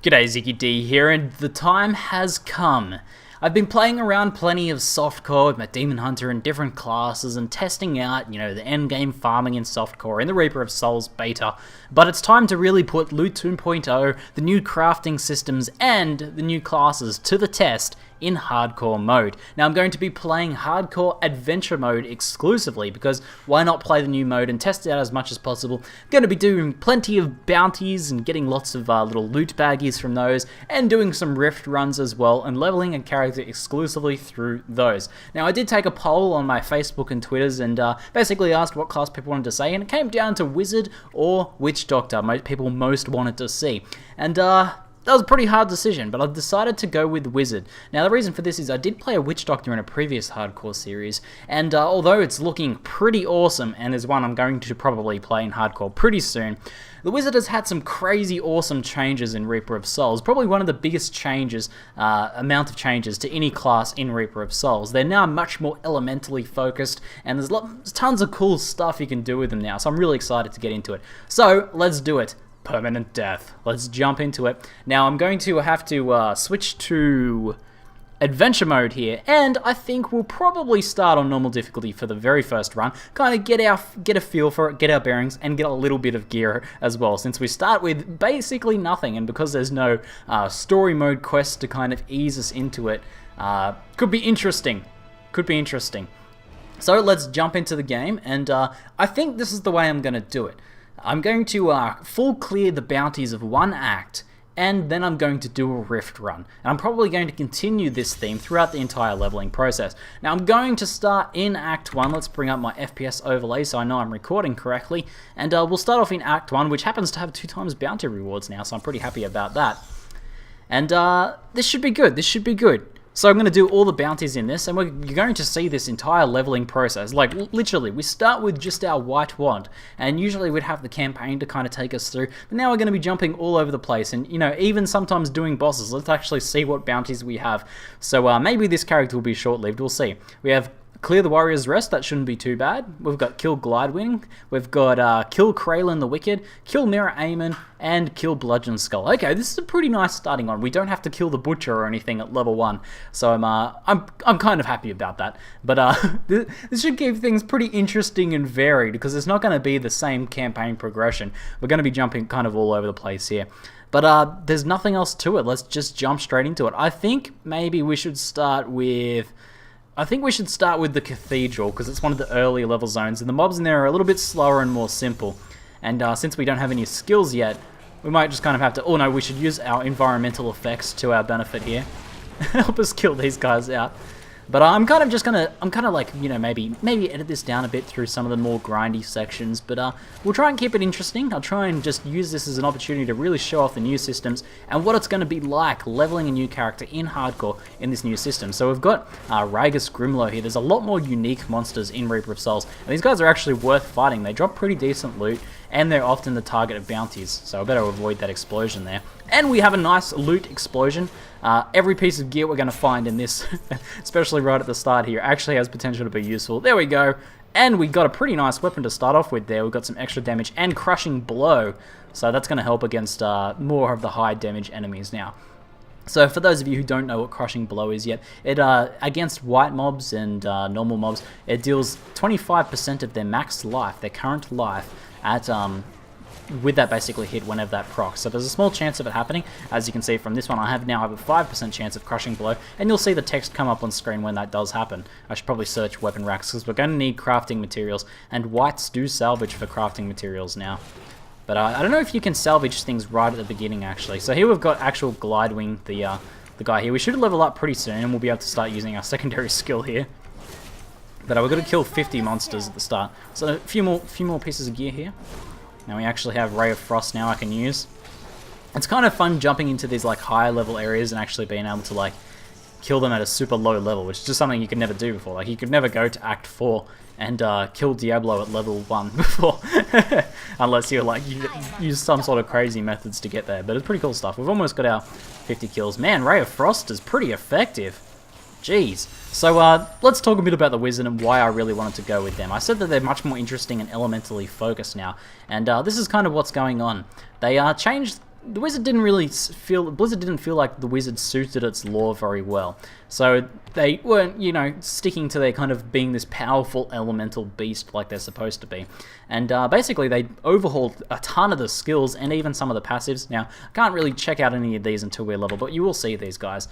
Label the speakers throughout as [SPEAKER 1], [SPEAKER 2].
[SPEAKER 1] G'day, Ziggy D here, and the time has come. I've been playing around plenty of softcore with my Demon Hunter in different classes and testing out, the endgame farming in softcore in the Reaper of Souls beta, but it's time to really put Loot 2.0, the new crafting systems, and the new classes to the test in hardcore mode. Now I'm going to be playing hardcore adventure mode exclusively because why not play the new mode and test it out as much as possible. I'm going to be doing plenty of bounties and getting lots of little loot baggies from those and doing some rift runs as well and leveling a character exclusively through those. Now I did take a poll on my Facebook and Twitters and basically asked what class people wanted to say, and it came down to Wizard or Witch Doctor, people most wanted to see. And that was a pretty hard decision, but I've decided to go with Wizard. Now the reason for this is I did play a Witch Doctor in a previous hardcore series, and although it's looking pretty awesome, and is one I'm going to probably play in hardcore pretty soon, the Wizard has had some crazy awesome changes in Reaper of Souls. Probably one of the biggest changes, amount of changes to any class in Reaper of Souls. They're now much more elementally focused, and there's tons of cool stuff you can do with them now, so I'm really excited to get into it. So, let's do it. Permanent death. Let's jump into it. Now I'm going to have to switch to adventure mode here, and I think we'll probably start on normal difficulty for the very first run, kind of get a feel for it, get our bearings, and get a little bit of gear as well, since we start with basically nothing, and because there's no story mode quests to kind of ease us into it, could be interesting. So let's jump into the game, and I think this is the way I'm going to do it. I'm going to full clear the bounties of one act, and then I'm going to do a rift run. And I'm probably going to continue this theme throughout the entire leveling process. Now I'm going to start in Act 1. Let's bring up my FPS overlay so I know I'm recording correctly. And we'll start off in Act 1, which happens to have 2x bounty rewards now, so I'm pretty happy about that. And this should be good. So I'm going to do all the bounties in this, and you're going to see this entire leveling process. Like, literally, we start with just our white wand, and usually we'd have the campaign to kind of take us through, but now we're going to be jumping all over the place, and, even sometimes doing bosses. Let's actually see what bounties we have. So maybe this character will be short-lived, we'll see. We have Clear the Warrior's Rest, that shouldn't be too bad. We've got Kill Glidewing, we've got Kill Kraylin the Wicked, Kill Mirror Aemon, and Kill Bludgeon Skull. Okay, this is a pretty nice starting one. We don't have to kill the Butcher or anything at level 1, so I'm kind of happy about that. But this should keep things pretty interesting and varied, because it's not going to be the same campaign progression. We're going to be jumping kind of all over the place here. But there's nothing else to it. Let's just jump straight into it. I think maybe we should start with the Cathedral, because it's one of the earlier level zones, and the mobs in there are a little bit slower and more simple. And since we don't have any skills yet, we might just kind of have to... Oh no, we should use our environmental effects to our benefit here. Help us kill these guys out. But I'm kind of like, maybe edit this down a bit through some of the more grindy sections, but we'll try and keep it interesting. I'll try and just use this as an opportunity to really show off the new systems and what it's going to be like leveling a new character in hardcore in this new system. So we've got Ragus Grimlow here. There's a lot more unique monsters in Reaper of Souls, and these guys are actually worth fighting. They drop pretty decent loot, and they're often the target of bounties, so I better avoid that explosion there. And we have a nice loot explosion. Every piece of gear we're going to find in this, especially right at the start here, actually has potential to be useful. There we go. And we got a pretty nice weapon to start off with there. We've got some extra damage and Crushing Blow, so that's going to help against more of the high damage enemies now. So for those of you who don't know what Crushing Blow is yet, it against white mobs and normal mobs, it deals 25% of their max life, their current life, at with that basically hit whenever that procs. So there's a small chance of it happening. As you can see from this one, I now have a 5% chance of Crushing Blow, and you'll see the text come up on screen when that does happen. I should probably search weapon racks, because we're going to need crafting materials, and whites do salvage for crafting materials now. But I don't know if you can salvage things right at the beginning, actually. So here we've got actual Glidewing, the guy here. We should level up pretty soon, and we'll be able to start using our secondary skill here. But we've got to kill 50 monsters at the start. So a few more pieces of gear here. Now we actually have Ray of Frost now I can use. It's kind of fun jumping into these like higher level areas and actually being able to like kill them at a super low level, which is just something you could never do before. Like you could never go to Act 4 and kill Diablo at level 1 before, unless you use some sort of crazy methods to get there. But it's pretty cool stuff. We've almost got our 50 kills. Man, Ray of Frost is pretty effective. Jeez. So let's talk a bit about the Wizard and why I really wanted to go with them. I said that they're much more interesting and elementally focused now, and this is kind of what's going on. They changed the wizard didn't really feel, Blizzard didn't feel like the wizard suited its lore very well. So they weren't, you know, sticking to their kind of being this powerful elemental beast like they're supposed to be. And basically they overhauled a ton of the skills and even some of the passives. Now, I can't really check out any of these until we're level, but you will see these guys.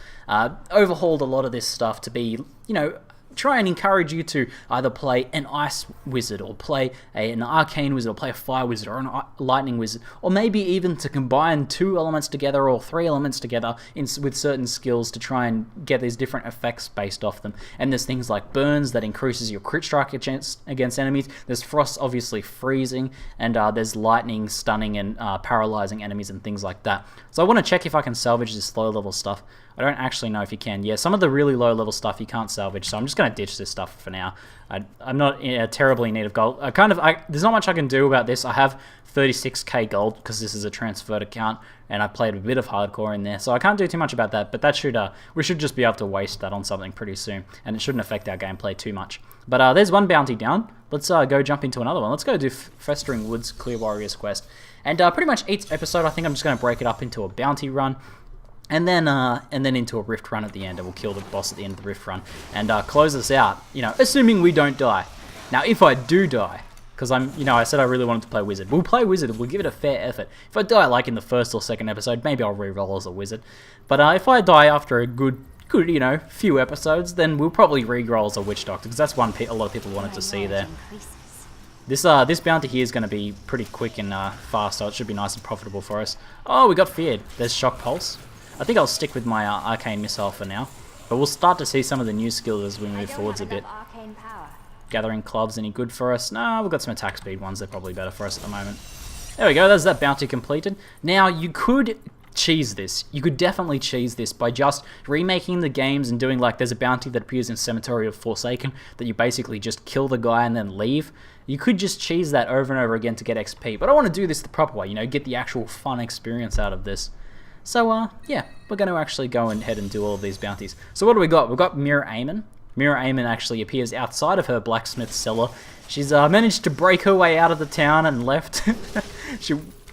[SPEAKER 1] Overhauled a lot of this stuff to be, you know, try and encourage you to either play an ice wizard or play an arcane wizard or play a fire wizard or a lightning wizard, or maybe even to combine 2 elements together or 3 elements together with certain skills to try and get these different effects based off them. And there's things like burns that increases your crit strike against enemies. There's frost, obviously freezing, and there's lightning stunning and paralyzing enemies and things like that. So I want to check if I can salvage this low level stuff. I don't actually know if you can. Yeah, some of the really low level stuff you can't salvage, so I'm just going to ditch this stuff for now. I'm not terribly in need of gold. There's not much I can do about this. I have 36k gold because this is a transferred account, and I played a bit of hardcore in there, so I can't do too much about that. But that should we should just be able to waste that on something pretty soon, and it shouldn't affect our gameplay too much. But there's one bounty down. Let's go jump into another one. Let's go do Festering Woods Clear Warriors quest, and pretty much each episode I think I'm just going to break it up into a bounty run. And then into a rift run at the end, and we'll kill the boss at the end of the rift run and close this out. You know, assuming we don't die. Now, if I do die, because I said I really wanted to play wizard. We'll play wizard. We'll give it a fair effort. If I die like in the first or second episode, maybe I'll re-roll as a wizard. But if I die after a good few episodes, then we'll probably re-roll as a witch doctor, because that's one a lot of people wanted to see there. This bounty here is going to be pretty quick and fast, so it should be nice and profitable for us. Oh, we got feared. There's shock pulse. I think I'll stick with my arcane missile for now, but we'll start to see some of the new skills as we move forwards a bit. Gathering clubs, any good for us? No, we've got some attack speed ones, they're probably better for us at the moment. There we go, there's that bounty completed. Now, you could cheese this. You could definitely cheese this by just remaking the games and doing like, there's a bounty that appears in Cemetery of Forsaken that you basically just kill the guy and then leave. You could just cheese that over and over again to get XP, but I want to do this the proper way, you know, get the actual fun experience out of this. So, yeah, we're going to actually go ahead and do all of these bounties. So what do we got? We've got Mirror Aemon. Mirror Aemon actually appears outside of her blacksmith cellar. She's managed to break her way out of the town and left.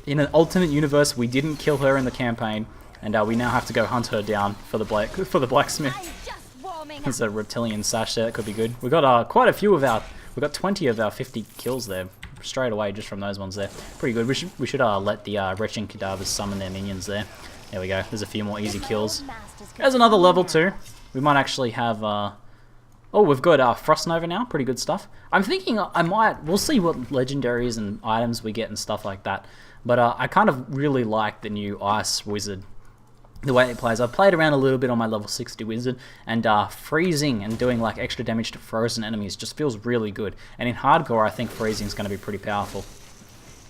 [SPEAKER 1] In an alternate universe, we didn't kill her in the campaign, and we now have to go hunt her down for the blacksmith. There's a reptilian sash there, that could be good. We've got quite a few of we've got 20 of our 50 kills there, straight away just from those ones there. Pretty good. We should let the retching cadavers summon their minions there. There we go. There's a few more easy kills. There's another level 2. We might actually have... oh, we've got Frost Nova now. Pretty good stuff. I'm thinking we'll see what legendaries and items we get and stuff like that. But I kind of really like the new Ice Wizard. The way it plays. I've played around a little bit on my level 60 Wizard, and freezing and doing like extra damage to frozen enemies just feels really good. And in hardcore, I think freezing is going to be pretty powerful.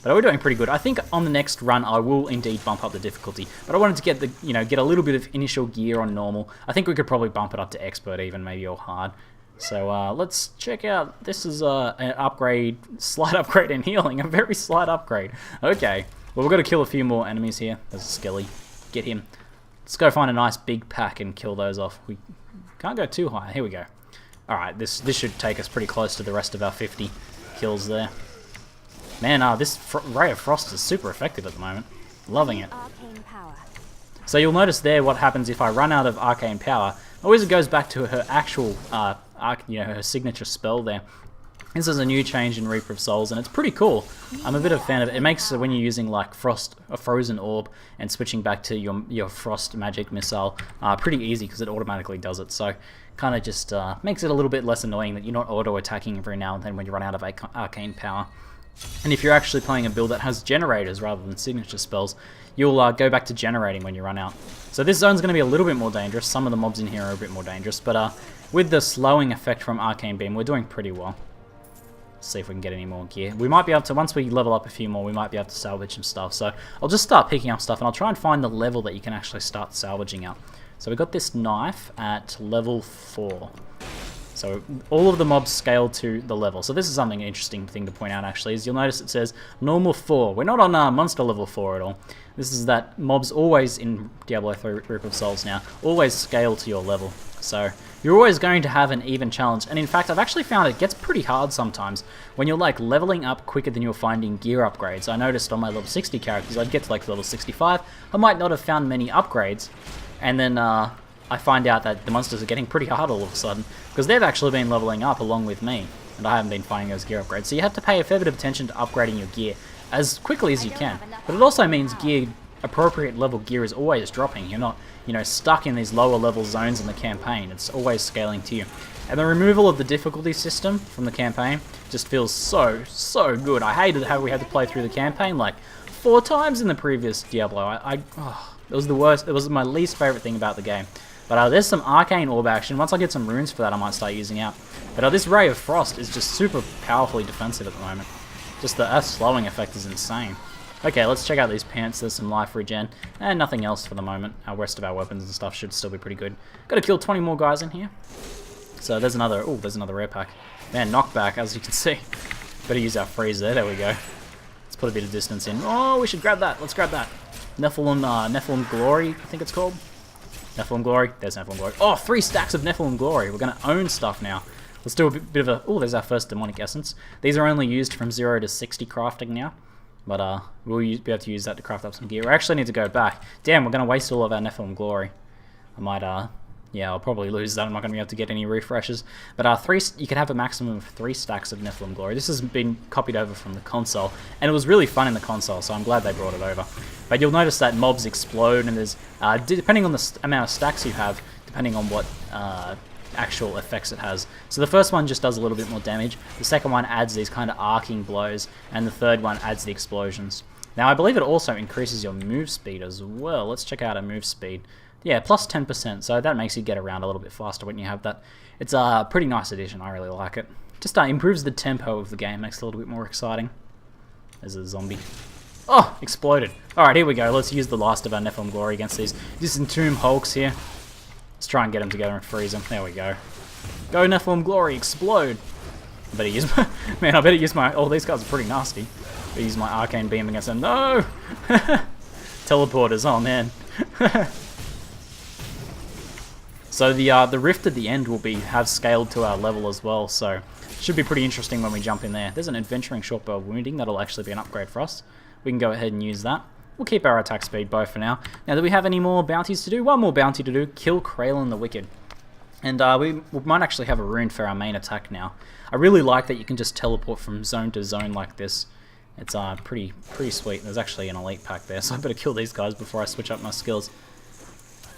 [SPEAKER 1] But we're doing pretty good. I think on the next run I will indeed bump up the difficulty. But I wanted to get a little bit of initial gear on normal. I think we could probably bump it up to expert even, maybe, or hard. So let's check out. This is an upgrade, slight upgrade in healing, a very slight upgrade. Okay, well, we've got to kill a few more enemies here. There's a Skelly. Get him. Let's go find a nice big pack and kill those off. We can't go too high. Here we go. All right, this should take us pretty close to the rest of our 50 kills there. Man, this Ray of Frost is super effective at the moment. Loving it. So you'll notice there what happens if I run out of Arcane Power. My wizard goes back to her actual, her signature spell there. This is a new change in Reaper of Souls, and it's pretty cool. I'm a bit of a fan of it. It makes when you're using like a frozen orb and switching back to your frost magic missile pretty easy because it automatically does it. So kind of just makes it a little bit less annoying that you're not auto attacking every now and then when you run out of Arcane Power. And if you're actually playing a build that has generators rather than signature spells, you'll go back to generating when you run out. So this zone's going to be a little bit more dangerous. Some of the mobs in here are a bit more dangerous, but with the slowing effect from Arcane Beam, we're doing pretty well. Let's see if we can get any more gear. We might be able to, once we level up a few more, we might be able to salvage some stuff. So I'll just start picking up stuff, and I'll try and find the level that you can actually start salvaging out. So we got this knife at level 4. So all of the mobs scale to the level. So this is something interesting thing to point out actually, is you'll notice it says normal 4. We're not on monster level 4 at all. This is that mobs always in Diablo 3 Reaper of Souls now, always scale to your level. So you're always going to have an even challenge. And in fact, I've actually found it gets pretty hard sometimes when you're like leveling up quicker than you're finding gear upgrades. I noticed on my level 60 characters, I'd get to like level 65. I might not have found many upgrades. And then I find out that the monsters are getting pretty hard all of a sudden because they've actually been leveling up along with me. And I haven't been finding those gear upgrades. So you have to pay a fair bit of attention to upgrading your gear as quickly as you can. But it also means appropriate level gear is always dropping. You're not, stuck in these lower level zones in the campaign. It's always scaling to you. And the removal of the difficulty system from the campaign just feels so good. I hated how we had to play through the campaign like 4 times in the previous Diablo. It was the worst. It was my least favorite thing about the game. But there's some arcane orb action. Once I get some runes for that, I might start using out. But this Ray of Frost is just super powerfully defensive at the moment. Just the slowing effect is insane. Okay, let's check out these pants. There's some life regen, and nothing else for the moment. Our rest of our weapons and stuff should still be pretty good. Got to kill 20 more guys in here. So there's another rare pack. Man, knockback, as you can see. Better use our freeze there. There we go. Let's put a bit of distance in. Oh, we should grab that. Let's grab that. Nephilim Glory, I think it's called. Nephilim Glory. There's Nephilim Glory. Oh, 3 stacks of Nephilim Glory. We're going to own stuff now. Let's do a bit of a... Oh, there's our first demonic essence. These are only used from 0 to 60 crafting now. But we'll be able to use that to craft up some gear. We actually need to go back. Damn, we're going to waste all of our Nephilim Glory. I might, yeah, I'll probably lose that. I'm not going to be able to get any refreshes. But you can have a maximum of 3 stacks of Nephilim Glory. This has been copied over from the console. And it was really fun in the console, so I'm glad they brought it over. But you'll notice that mobs explode, and there's, depending on the amount of stacks you have, depending on what actual effects it has. So the first one just does a little bit more damage, the second one adds these kind of arcing blows, and the third one adds the explosions. Now I believe it also increases your move speed as well. Let's check out our move speed. Yeah, plus 10%, so that makes you get around a little bit faster when you have that. It's a pretty nice addition, I really like it. Just improves the tempo of the game, makes it a little bit more exciting. There's a zombie. Oh, exploded. Alright, here we go. Let's use the last of our Nephilim Glory against these Disentomb Hulks here. Let's try and get them together and freeze them. There we go. Go Nephilim Glory, explode! I better use my... Man, I better use my... Oh, these guys are pretty nasty. I better use my Arcane Beam against them. No! Teleporters, oh man. So the rift at the end will have scaled to our level as well, so should be pretty interesting when we jump in there. There's an Adventuring Shortbow of Wounding, that'll actually be an upgrade for us. We can go ahead and use that. We'll keep our attack speed bow for now. Now, do we have any more bounties to do? One more bounty to do. Kill Kraylin the Wicked. And we might actually have a rune for our main attack now. I really like that you can just teleport from zone to zone like this. It's pretty sweet. There's actually an elite pack there, so I better kill these guys before I switch up my skills.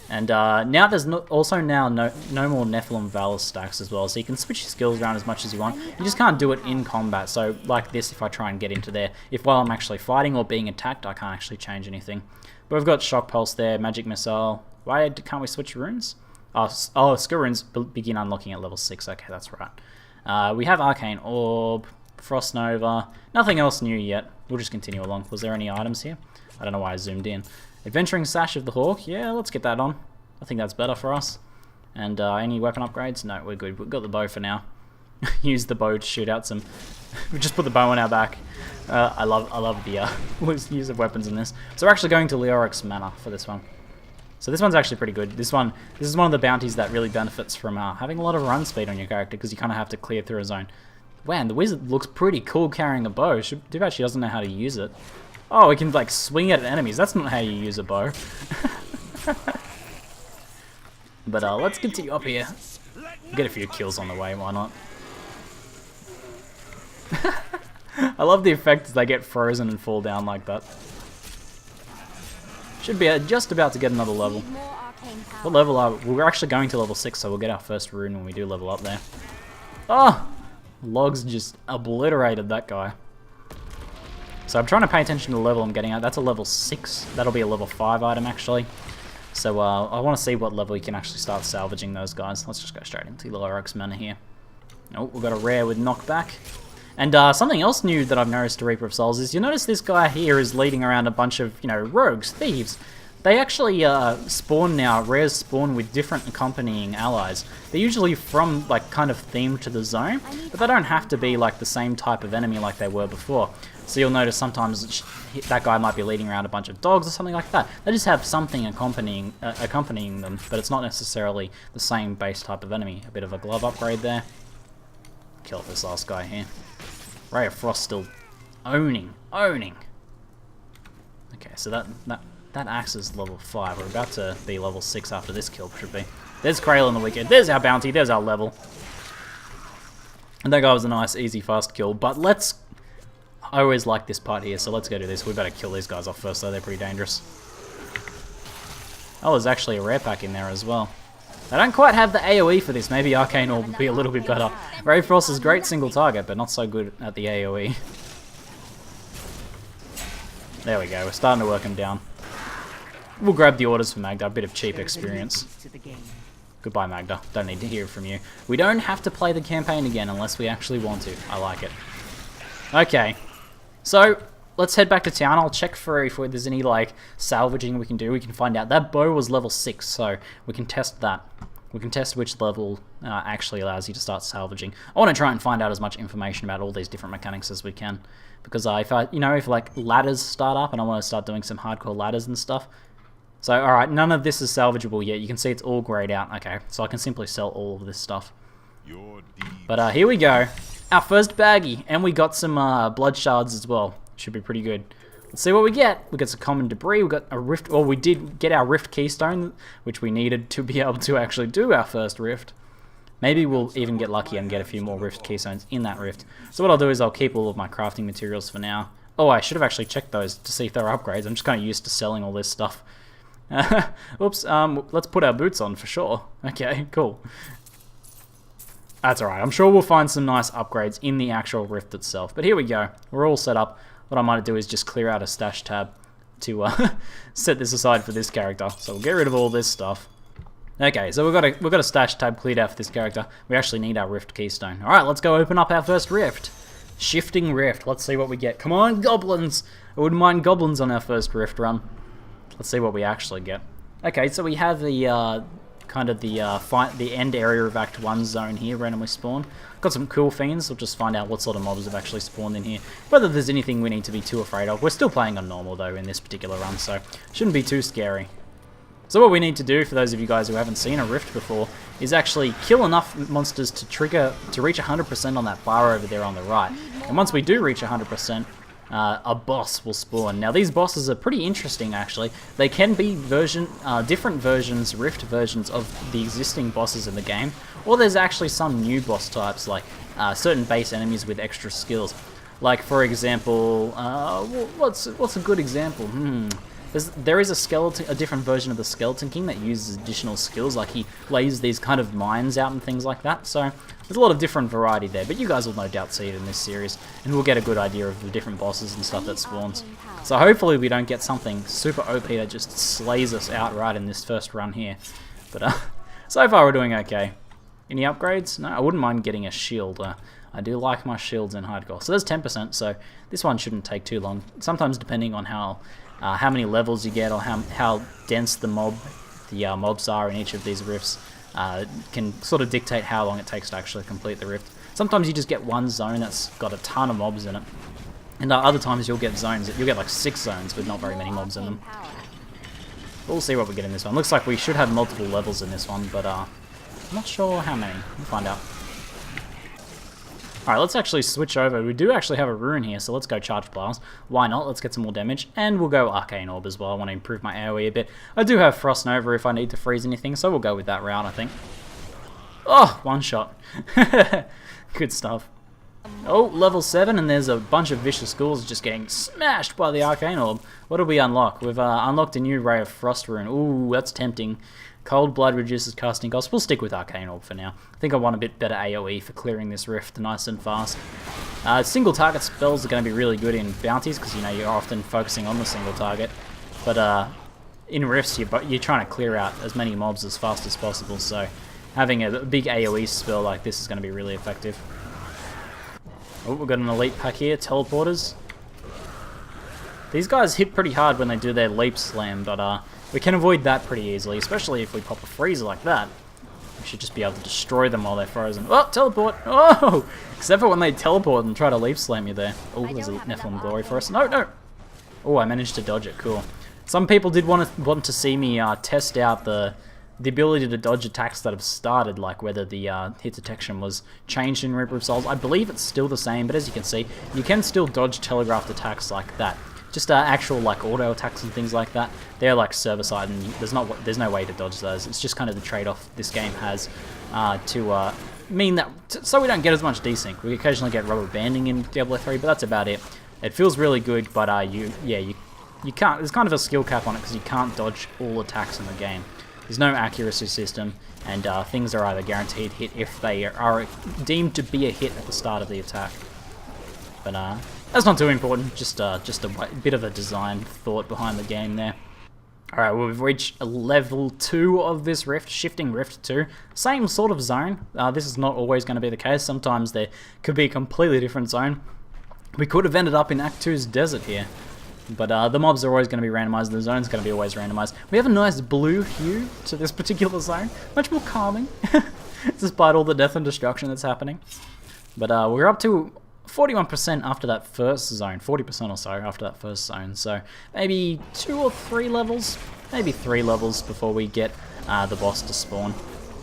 [SPEAKER 1] And now there's also no more Nephilim Valor stacks as well, so you can switch your skills around as much as you want. You just can't do it in combat, so like this, if I try and get into there, if while I'm actually fighting or being attacked, I can't actually change anything. But we've got Shock Pulse there, Magic Missile. Why can't we switch runes? Oh, skill runes begin unlocking at level 6, okay, that's right. We have Arcane Orb, Frost Nova, nothing else new yet. We'll just continue along. Was there any items here? I don't know why I zoomed in. Adventuring Sash of the Hawk, yeah, let's get that on. I think that's better for us. And any weapon upgrades? No, we're good. We've got the bow for now. Use the bow to shoot out some... We just put the bow in our back. I love the use of weapons in this. So we're actually going to Leoric's Manor for this one. So this one's actually pretty good. This is one of the bounties that really benefits from having a lot of run speed on your character, because you kind of have to clear through a zone. Man, the wizard looks pretty cool carrying a bow. Too bad she doesn't know how to use it. Oh, we can like swing it at enemies. That's not how you use a bow. But let's continue up here. Get a few kills on the way, why not? I love the effect as they get frozen and fall down like that. Should be just about to get another level. What level are we? We're actually going to level 6, so we'll get our first rune when we do level up there. Oh! Logs just obliterated that guy. So I'm trying to pay attention to the level I'm getting at. That's a level 6. That'll be a level 5 item, actually. So I want to see what level you can actually start salvaging those guys. Let's just go straight into Leoric's Manor here. Oh, we've got a rare with knockback. And something else new that I've noticed to Reaper of Souls is you'll notice this guy here is leading around a bunch of, rogues, thieves. They actually spawn now, rares spawn with different accompanying allies. They're usually from, like, kind of themed to the zone, but they don't have to be, like, the same type of enemy like they were before. So you'll notice sometimes that guy might be leading around a bunch of dogs or something like that. They just have something accompanying them, but it's not necessarily the same base type of enemy. A bit of a glove upgrade there. Kill this last guy here. Ray of Frost still owning. Okay, so that axe is level 5. We're about to be level 6 after this kill, should be. There's Kraylin the Wicked. There's our bounty. There's our level. And that guy was a nice, easy, fast kill. But let's... I always like this part here, so let's go do this. We better kill these guys off first, though. They're pretty dangerous. Oh, there's actually a rare pack in there as well. They don't quite have the AoE for this. Maybe Arcane Orb would be a little bit better. Ray of Frost is great single target, but not so good at the AoE. There we go. We're starting to work him down. We'll grab the orders for Magda. A bit of cheap experience. Goodbye, Magda. Don't need to hear from you. We don't have to play the campaign again unless we actually want to. I like it. Okay. So, let's head back to town. I'll check for if there's any, like, salvaging we can do. We can find out. That bow was level 6, so we can test that. We can test which level actually allows you to start salvaging. I want to try and find out as much information about all these different mechanics as we can. Because if like ladders start up and I want to start doing some hardcore ladders and stuff. So, alright, none of this is salvageable yet. You can see it's all grayed out. Okay, so I can simply sell all of this stuff. But here we go. Our first baggie. And we got some blood shards as well. Should be pretty good. Let's see what we get. We got some common debris. We got a rift. Well, we did get our rift keystone, which we needed to be able to actually do our first rift. Maybe we'll even get lucky and get a few more rift keystones in that rift. So what I'll do is I'll keep all of my crafting materials for now. Oh, I should have actually checked those to see if they're upgrades. I'm just kind of used to selling all this stuff. Oops, let's put our boots on for sure. Okay, cool. That's alright. I'm sure we'll find some nice upgrades in the actual rift itself. But here we go. We're all set up. What I might do is just clear out a stash tab to set this aside for this character. So we'll get rid of all this stuff. Okay, so we've got a stash tab cleared out for this character. We actually need our rift keystone. Alright, let's go open up our first rift. Shifting rift. Let's see what we get. Come on, goblins! I wouldn't mind goblins on our first rift run. Let's see what we actually get. Okay, so we have the kind of the end area of Act 1 zone here, randomly spawned. Got some cool fiends. We'll just find out what sort of mobs have actually spawned in here. Whether there's anything we need to be too afraid of. We're still playing on normal though in this particular run, so shouldn't be too scary. So what we need to do, for those of you guys who haven't seen a rift before, is actually kill enough monsters to reach 100% on that bar over there on the right. And once we do reach 100%, a boss will spawn. Now these bosses are pretty interesting actually. They can be different versions, rift versions of the existing bosses in the game, or there's actually some new boss types like certain base enemies with extra skills. Like for example, what's a good example? There is a different version of the Skeleton King that uses additional skills, like he lays these kind of mines out and things like that, so there's a lot of different variety there, but you guys will no doubt see it in this series, and we'll get a good idea of the different bosses and stuff that spawns. So hopefully we don't get something super OP that just slays us outright in this first run here, but so far we're doing okay. Any upgrades? No, I wouldn't mind getting a shield. I do like my shields in hardcore. So there's 10%, so this one shouldn't take too long, sometimes depending on how many levels you get or how dense the mobs are in each of these rifts can sort of dictate how long it takes to actually complete the rift. Sometimes you just get one zone that's got a ton of mobs in it, and other times you'll get like 6 zones with not very many mobs in them. We'll see what we get in this one. Looks like we should have multiple levels in this one, but I'm not sure how many. We'll find out. Alright, let's actually switch over. We do actually have a rune here, so let's go Charge Blast. Why not? Let's get some more damage. And we'll go Arcane Orb as well. I want to improve my AoE a bit. I do have Frost Nova if I need to freeze anything, so we'll go with that route, I think. Oh, one shot. Good stuff. Oh, level 7, and there's a bunch of vicious ghouls just getting smashed by the Arcane Orb. What did we unlock? We've unlocked a new Ray of Frost rune. Ooh, that's tempting. Cold Blood reduces casting cost. We'll stick with Arcane Orb for now. I think I want a bit better AoE for clearing this rift nice and fast. Single target spells are going to be really good in bounties because you're often focusing on the single target. But in rifts, you're trying to clear out as many mobs as fast as possible. So having a big AoE spell like this is going to be really effective. Oh, we've got an elite pack here, teleporters. These guys hit pretty hard when they do their leap slam, but we can avoid that pretty easily, especially if we pop a freezer like that. We should just be able to destroy them while they're frozen. Oh, teleport! Oh! Except for when they teleport and try to leap slam you there. Oh, there's a Nephilim Glory for us. No, no! Oh, I managed to dodge it. Cool. Some people did want to see me test out the ability to dodge attacks that have started, like whether the hit detection was changed in Reaper of Souls. I believe it's still the same, but as you can see, you can still dodge telegraphed attacks like that. Just actual like auto attacks and things like that. They're like server side, and there's no way to dodge those. It's just kind of the trade-off this game has to mean that so we don't get as much desync. We occasionally get rubber banding in Diablo 3, but that's about it. It feels really good, but you can't. There's kind of a skill cap on it because you can't dodge all attacks in the game. There's no accuracy system, and things are either guaranteed hit if they are deemed to be a hit at the start of the attack. But that's not too important. Just a bit of a design thought behind the game there. Alright, well, we've reached level 2 of this rift, shifting rift 2. Same sort of zone. This is not always going to be the case. Sometimes there could be a completely different zone. We could have ended up in Act 2's desert here. But the mobs are always going to be randomized, the zone's going to be always randomized. We have a nice blue hue to this particular zone. Much more calming, despite all the death and destruction that's happening. But we're up to 41% after that first zone, 40% or so after that first zone. So maybe 2 or 3 levels, maybe 3 levels before we get the boss to spawn.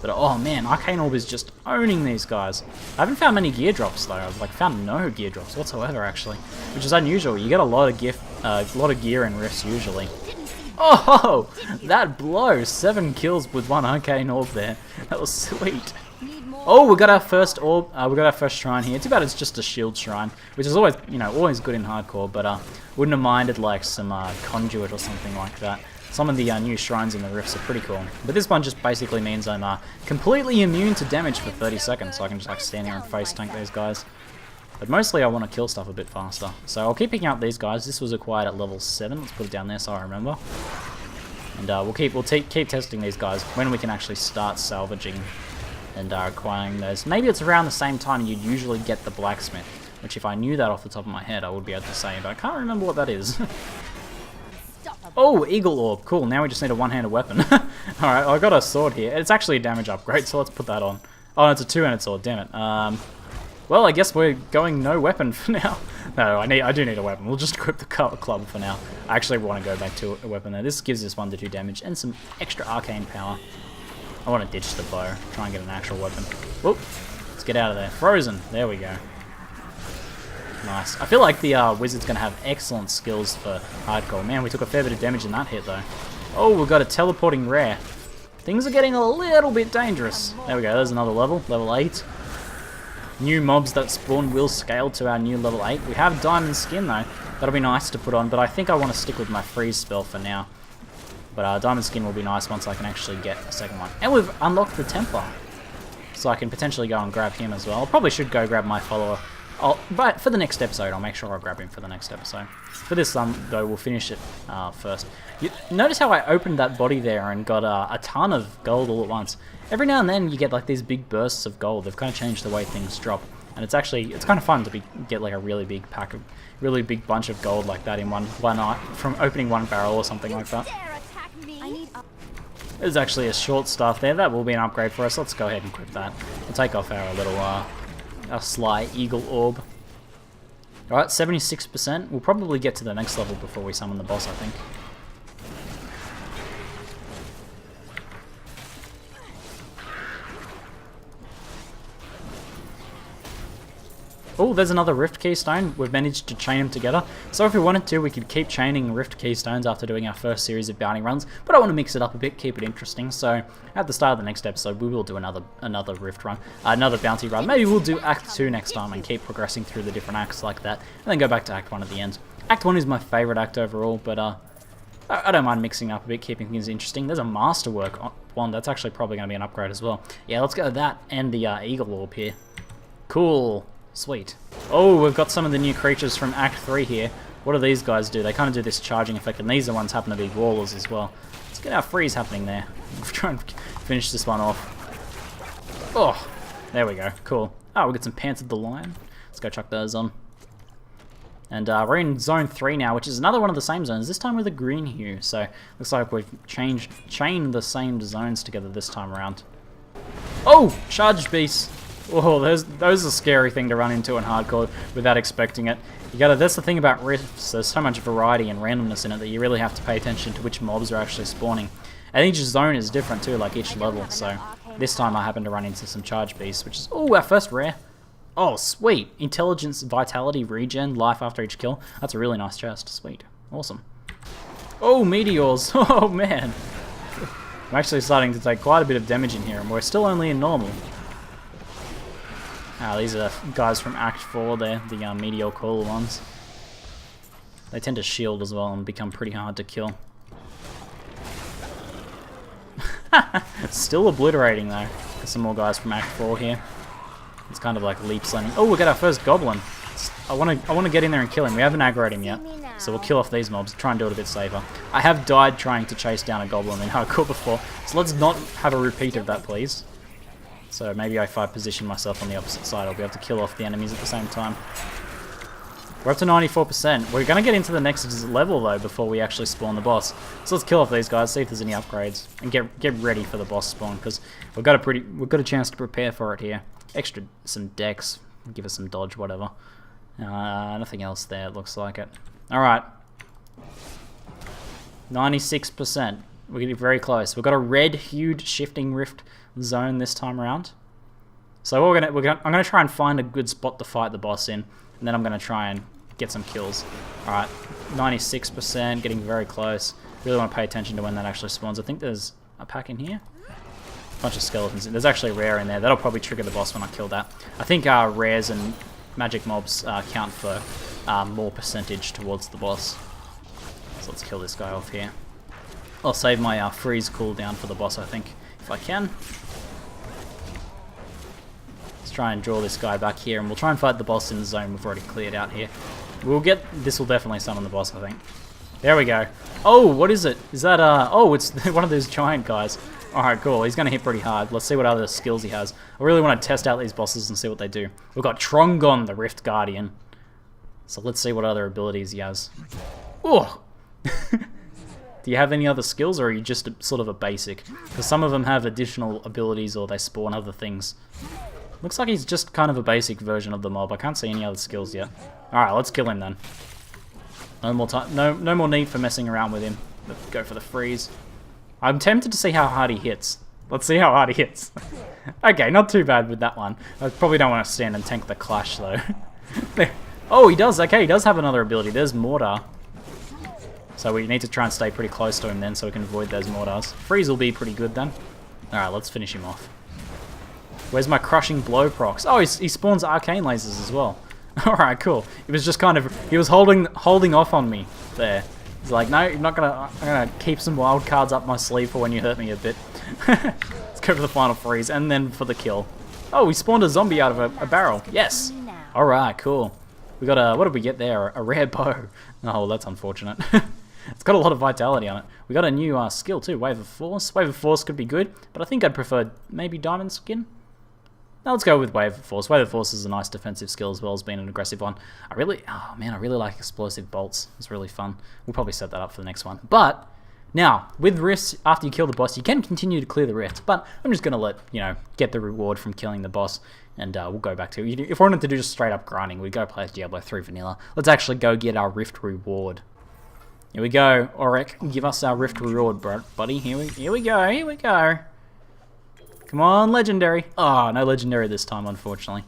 [SPEAKER 1] But oh man, Arcane Orb is just owning these guys. I haven't found many gear drops though. I've like found no gear drops whatsoever actually, which is unusual. You get a lot of gear in rifts usually. Oh, that blow! 7 kills with 1 Arcane Orb there. That was sweet. Oh, we got our first orb. We got our first shrine here. Too bad it's just a shield shrine, which is always, always good in hardcore. But wouldn't have minded like some conduit or something like that. Some of the new shrines in the rifts are pretty cool. But this one just basically means I'm completely immune to damage for 30 seconds, so I can just like stand here and face tank these guys. But mostly I want to kill stuff a bit faster. So I'll keep picking up these guys. This was acquired at level 7. Let's put it down there so I remember. And we'll keep testing these guys when we can actually start salvaging and acquiring those. Maybe it's around the same time you'd usually get the blacksmith, which if I knew that off the top of my head I would be able to say, but I can't remember what that is. Oh, Eagle Orb. Cool, now we just need a one-handed weapon. Alright, I got a sword here. It's actually a damage upgrade, so let's put that on. Oh, it's a 2-handed sword, damn it. Well, I guess we're going no weapon for now. No, I do need a weapon. We'll just equip the club for now. I actually want to go back to a weapon there. This gives us 1 to 2 damage and some extra arcane power. I want to ditch the bow, try and get an actual weapon. Whoop, let's get out of there. Frozen, there we go. Nice. I feel like the wizard's going to have excellent skills for hardcore. Man, we took a fair bit of damage in that hit though. Oh, we've got a teleporting rare. Things are getting a little bit dangerous. There we go, there's another level, level 8. New mobs that spawn will scale to our new level 8. We have diamond skin though. That'll be nice to put on, but I think I want to stick with my freeze spell for now. But diamond skin will be nice once I can actually get a second one. And we've unlocked the Templar. So I can potentially go and grab him as well. I probably should go grab my follower. But for the next episode, I'll make sure I grab him for the next episode. For this though, we'll finish it first. Notice how I opened that body there and got a ton of gold all at once. Every now and then you get like these big bursts of gold. They've kind of changed the way things drop. And it's kind of fun to get like a really big bunch of gold like that in one night from opening one barrel or something like that. There's actually a short staff there. That will be an upgrade for us. Let's go ahead and equip that. We'll take off our little our sly eagle orb. Alright, 76%. We'll probably get to the next level before we summon the boss, I think. Oh, there's another Rift Keystone. We've managed to chain them together. So if we wanted to, we could keep chaining Rift Keystones after doing our first series of bounty runs. But I want to mix it up a bit, keep it interesting. So at the start of the next episode, we will do another Rift run, another bounty run. Maybe we'll do Act 2 next time and keep progressing through the different acts like that. And then go back to Act 1 at the end. Act 1 is my favourite act overall, but I don't mind mixing up a bit, keeping things interesting. There's a Masterwork one. That's actually probably going to be an upgrade as well. Yeah, let's go with that and the Eagle Orb here. Cool. Sweet. Oh, we've got some of the new creatures from Act 3 here. What do these guys do? They kind of do this charging effect, and these are ones happen to be wallers as well. Let's get our freeze happening there. We'll try and finish this one off. Oh, there we go. Cool. Oh, we'll get some Pants of the Lion. Let's go chuck those on. And we're in zone 3 now, which is another one of the same zones, this time with a green hue. So looks like we've chained the same zones together this time around. Oh! Charged beasts! Oh, those are a scary thing to run into in hardcore without expecting it. That's the thing about rifts, there's so much variety and randomness in it that you really have to pay attention to which mobs are actually spawning. And each zone is different too, like each level, so this time I happened to run into some charge beasts, which is, oh, our first rare. Oh, sweet. Intelligence, vitality, regen, life after each kill. That's a really nice chest. Sweet. Awesome. Oh, meteors. Oh, man. I'm actually starting to take quite a bit of damage in here, and we're still only in normal. Ah, these are guys from Act 4 there, the meteor cool ones. They tend to shield as well and become pretty hard to kill. Still obliterating though. Got some more guys from Act 4 here. It's kind of like leap slinging. Oh, we got our first goblin. I want to get in there and kill him. We haven't aggroed him yet, so we'll kill off these mobs. Try and do it a bit safer. I have died trying to chase down a goblin in hardcore before, so let's not have a repeat of that, please. So maybe if I position myself on the opposite side, I'll be able to kill off the enemies at the same time. We're up to 94%. We're going to get into the next level though before we actually spawn the boss. So let's kill off these guys, see if there's any upgrades, and get ready for the boss spawn because we've got a chance to prepare for it here. Some dex, give us some dodge, whatever. Nothing else there. It looks like it. All right, 96%. We're getting very close. We've got a red-hued shifting rift zone this time around. So I'm gonna try and find a good spot to fight the boss in, and then I'm gonna try and get some kills. All right, 96%, getting very close. Really want to pay attention to when that actually spawns. I think there's a pack in here. Bunch of skeletons. There's actually a rare in there. That'll probably trigger the boss when I kill that. I think rares and magic mobs count for more percentage towards the boss. So let's kill this guy off here. I'll save my freeze cooldown for the boss, I think, if I can. Let's try and draw this guy back here, and we'll try and fight the boss in the zone we've already cleared out here. This will definitely summon the boss, I think. There we go. Oh, what is it? Is that, oh, it's one of those giant guys. Alright, cool. He's going to hit pretty hard. Let's see what other skills he has. I really want to test out these bosses and see what they do. We've got Trongon, the Rift Guardian. So let's see what other abilities he has. Oh! Do you have any other skills, or are you just sort of a basic? Because some of them have additional abilities or they spawn other things. Looks like he's just kind of a basic version of the mob. I can't see any other skills yet. Alright, let's kill him then. No more time. No more need for messing around with him. Let's go for the freeze. I'm tempted to see how hard he hits. Let's see how hard he hits. Okay, not too bad with that one. I probably don't want to stand and tank the clash though. Oh, he does. Okay, he does have another ability. There's Mortar. So we need to try and stay pretty close to him then so we can avoid those mortars. Freeze will be pretty good then. Alright, let's finish him off. Where's my crushing blow procs? Oh, he spawns arcane lasers as well. Alright, cool. He was just kind of, he was holding off on me there. He's like, no, I'm gonna keep some wild cards up my sleeve for when you hurt me a bit. Let's go for the final freeze and then for the kill. Oh, we spawned a zombie out of a barrel. Yes. Alright, cool. We got a, what did we get there? A rare bow. Oh, that's unfortunate. It's got a lot of vitality on it. We got a new skill too, Wave of Force. Wave of Force could be good, but I think I'd prefer maybe Diamond Skin. Now let's go with Wave of Force. Wave of Force is a nice defensive skill as well as being an aggressive one. Oh man, I really like Explosive Bolts. It's really fun. We'll probably set that up for the next one. But now, with rifts, after you kill the boss, you can continue to clear the rift. But I'm just going to let, get the reward from killing the boss. And we'll go back to it. If we wanted to do just straight up grinding, we'd go play Diablo 3 Vanilla. Let's actually go get our rift reward. Here we go. Auric, give us our rift reward, buddy. Here we go. Come on, legendary. Oh, no legendary this time, unfortunately.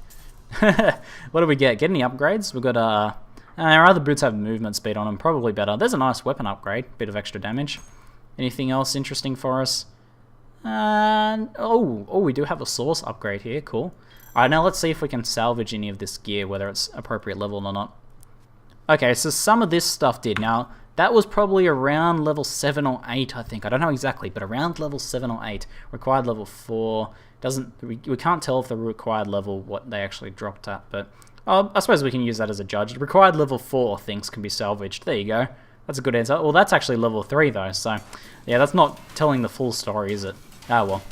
[SPEAKER 1] What do we get? Get any upgrades? We've got, our other boots have movement speed on them, probably better. There's a nice weapon upgrade, bit of extra damage. Anything else interesting for us? Oh, we do have a source upgrade here, cool. Alright, now let's see if we can salvage any of this gear, whether it's appropriate level or not. Okay, so some of this stuff did. Now, that was probably around level 7 or 8, I think. I don't know exactly, but around level 7 or 8. Required level 4. We can't tell if the required level what they actually dropped at, but I suppose we can use that as a judge. Required level 4 things can be salvaged. There you go. That's a good answer. Well, that's actually level 3 though, so yeah, that's not telling the full story, is it? Ah, well.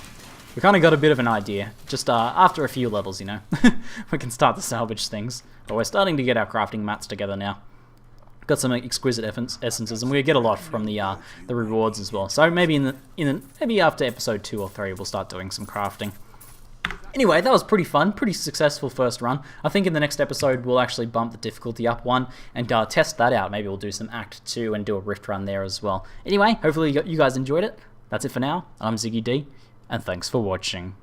[SPEAKER 1] We kind of got a bit of an idea. Just after a few levels, we can start to salvage things. But we're starting to get our crafting mats together now. got some exquisite essences, and we get a lot from the rewards as well. So maybe maybe after episode 2 or 3, we'll start doing some crafting. Anyway, that was pretty fun, pretty successful first run. I think in the next episode we'll actually bump the difficulty up one and test that out. Maybe we'll do some Act 2 and do a Rift run there as well. Anyway, hopefully you guys enjoyed it. That's it for now. I'm Ziggy D, and thanks for watching.